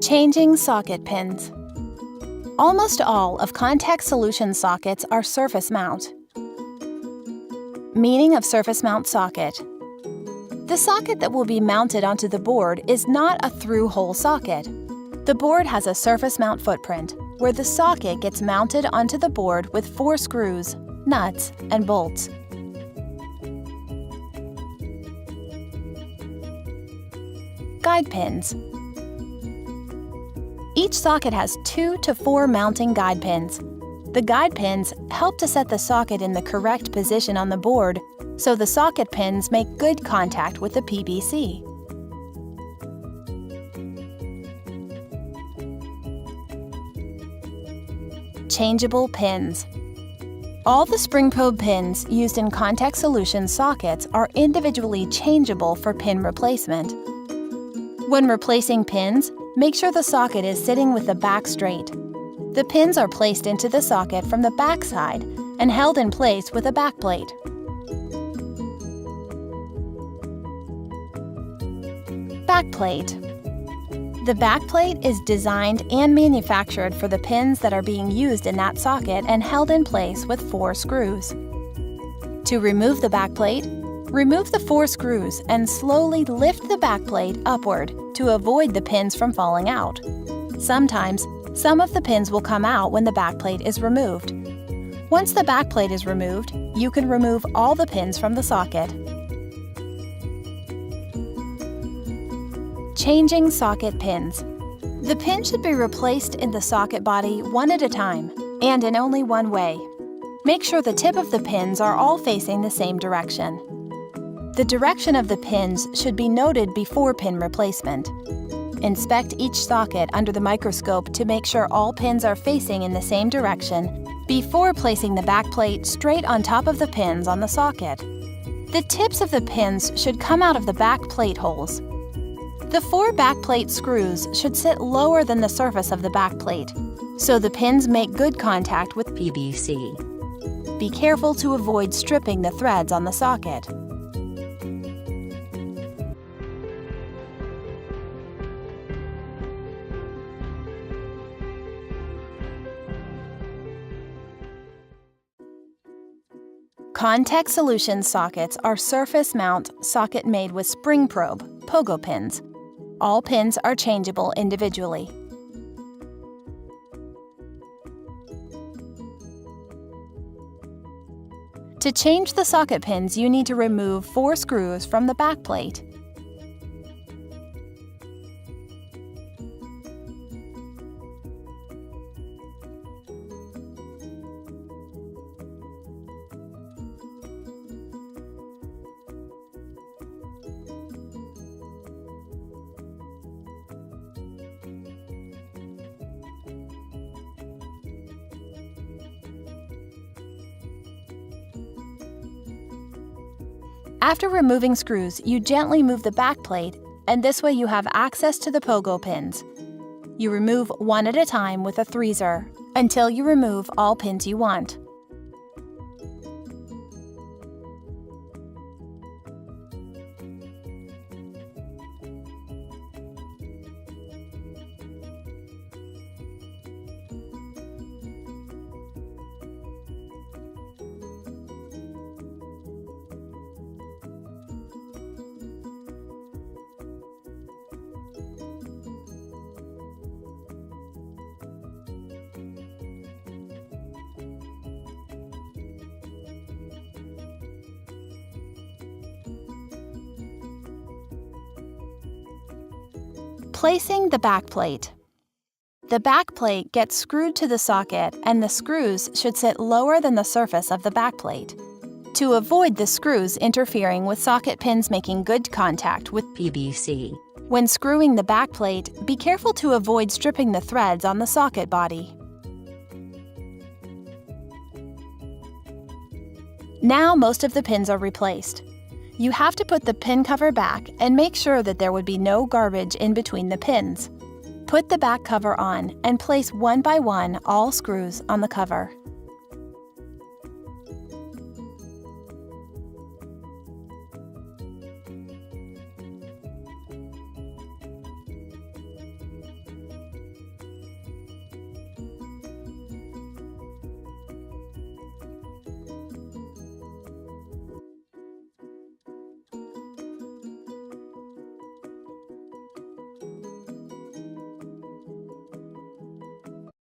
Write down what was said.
Changing socket pins. Almost all of Contech Solutions sockets are surface mount. Meaning of surface mount socket. The socket that will be mounted onto the board is not a through-hole socket. The board has a surface mount footprint, where the socket gets mounted onto the board with 4 screws, nuts, and bolts. Guide pins. Each socket has 2 to 4 mounting guide pins. The guide pins help to set the socket in the correct position on the board, so the socket pins make good contact with the PVC. Changeable pins. All the spring probe pins used in Contech Solutions sockets are individually changeable for pin replacement. When replacing pins, make sure the socket is sitting with the back straight. The pins are placed into the socket from the back side and held in place with a back plate. Back plate. The back plate is designed and manufactured for the pins that are being used in that socket and held in place with 4 screws. To remove the back plate, remove the 4 screws and slowly lift the back plate upward to avoid the pins from falling out. Sometimes, some of the pins will come out when the back plate is removed. Once the back plate is removed, you can remove all the pins from the socket. Changing socket pins. The pin should be replaced in the socket body one at a time, and in only one way. Make sure the tip of the pins are all facing the same direction. The direction of the pins should be noted before pin replacement. Inspect each socket under the microscope to make sure all pins are facing in the same direction before placing the back plate straight on top of the pins on the socket. The tips of the pins should come out of the back plate holes. The 4 back plate screws should sit lower than the surface of the back plate, so the pins make good contact with PVC. Be careful to avoid stripping the threads on the socket. Contech Solutions sockets are surface mount socket made with spring probe, pogo pins. All pins are changeable individually. To change the socket pins, you need to remove 4 screws from the back plate. After removing screws, you gently move the back plate, and this way you have access to the pogo pins. You remove one at a time with a tweezer until you remove all pins you want. Placing the back plate. The back plate gets screwed to the socket and the screws should sit lower than the surface of the back plate. To avoid the screws interfering with socket pins making good contact with PVC. When screwing the back plate, be careful to avoid stripping the threads on the socket body. Now most of the pins are replaced. You have to put the pin cover back and make sure that there would be no garbage in between the pins. Put the back cover on and place one by one all screws on the cover.